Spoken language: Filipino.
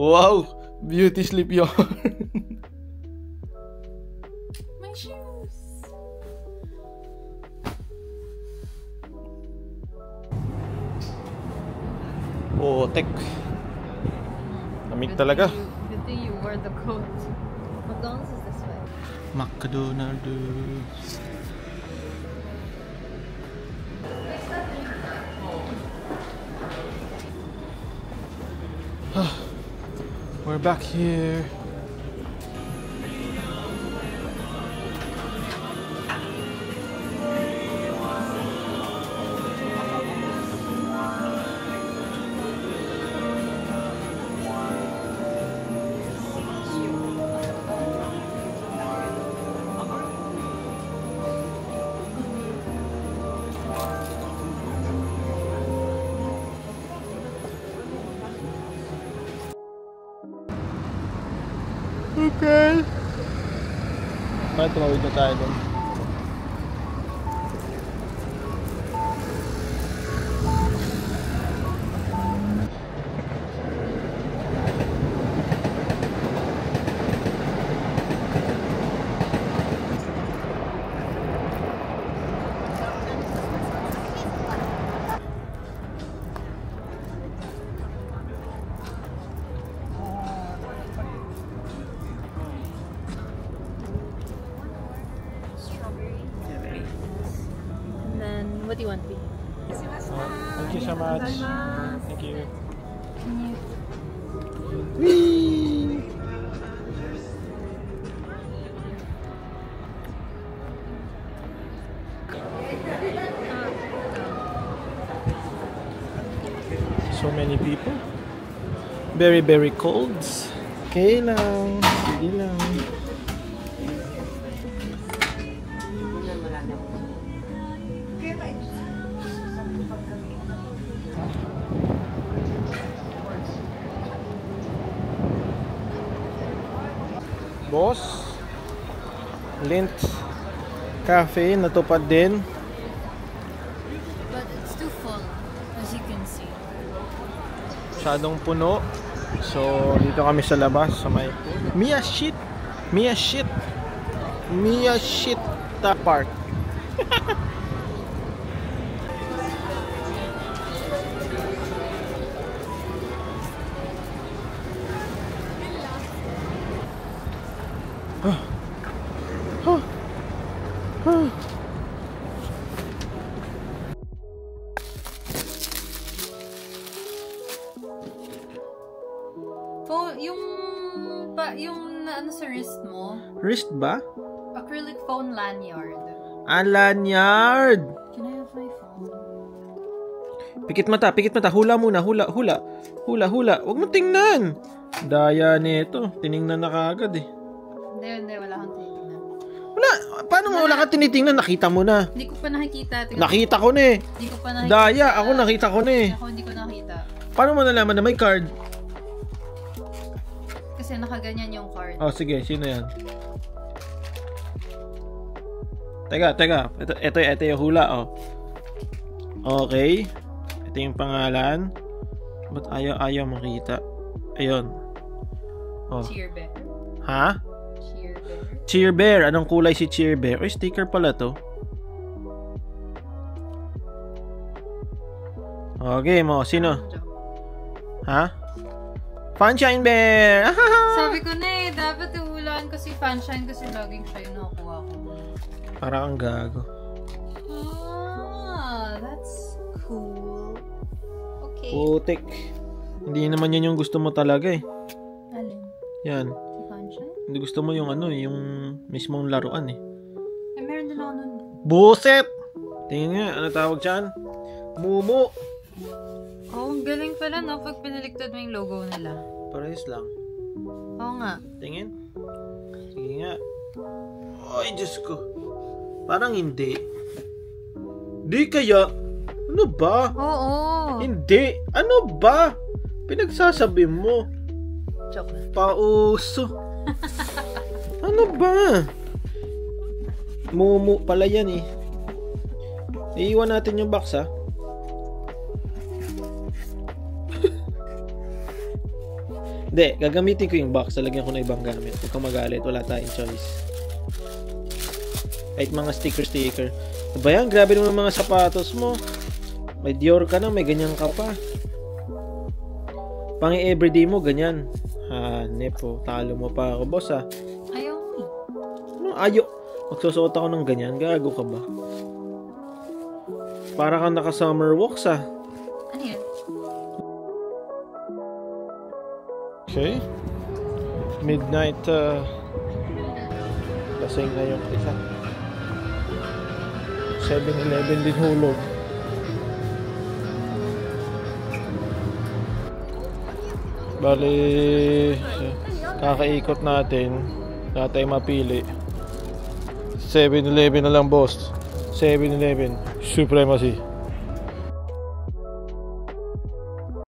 Wow! Beauty sleep yarn. My shoes. Putek. Lamig talaga. Good thing you wore the coat. McDonald's is this way. McDonald's. We're back here. Okay. Kaya tumawid na tayo doon. What do you want, B? Thank you so much. Thank you. Whee! So many people. Very, very cold. Okay lang. Sige lang. Boss, Lindt Cafe natupad din. But it's too full, as you can see. Masyadong puno. So, dito kami sa labas sa may Mia Shit Park. Yung ano sa wrist mo? Wrist ba? Acrylic phone lanyard. Ah, lanyard! Can I have my phone? Pikit mata. Hula muna. Hula. Huwag mo tingnan. Daya nito. Tiningnan na kagad eh. Hindi. Wala kang tinitingnan. Wala. Paano mo wala kang tinitingnan? Nakita mo na. Hindi ko pa nakikita. Nakita ko na eh. Hindi ko pa nakikita. Daya. Ako nakita ko na eh. Ako hindi ko nakita. Paano mo nalaman na may card? Kasi nakaganyan yung card. Oh, sige. Sino yan? Teka. Ito yung hula, oh. Okay. Ito yung pangalan. Ba't ayaw makita? Ayun. Oh. Cheer Bear. Ha? Cheer Bear. Cheer Bear. Anong kulay si Cheer Bear? Oy, sticker pala to. Okay mo. Sino? Ha? Funshine Bear! Sabi ko na eh, dapat ihulaan ko si Funshine kasi laging siya yung nakukuha ko. Parang ang gago. Ah, that's cool. Okay. Putik. Hindi naman yan yung gusto mo talaga eh. Alin? Yan. Si Funshine? Hindi gusto mo yung ano yung mismong laruan eh. Eh, meron din ako nun. Buset! Tingin nga, ano tawag dyan? Mumu! Oh, ang galing pala no, pag pinaliktad mo yung logo nila. Parehas lang. Oo nga. Tingin. Sige nga. Ay, Diyos ko. Parang hindi. Di kaya? Ano ba? Oo. Hindi. Ano ba? Pinagsasabi mo. Joke lang. Pauso. Ano ba? Mumu pala yan eh. Iiwan natin yung box ha. Hindi, gagamitin ko yung box. Lalagyan ko na ibang gamit. Huwag kang magalit. Wala tayong choice. Kahit mga sticker. Ano ba yan? Grabe naman mga sapatos mo. May Dior ka na. May ganyan ka pa. Pang-everyday mo, ganyan. Hanep po. Talo mo pa ako, boss ha. Ayaw mo eh. Ano? Ayaw. Magsusuot ako ng ganyan. Gago ka ba? Para kang naka-summer walks ha. Ano yan? Okay. Midnight lasing na yung isa. 7-11 din hulog. Bali, kakaikot natin. Wala tayong mapili. 7-11 na lang, boss. 7-11 Supremacy.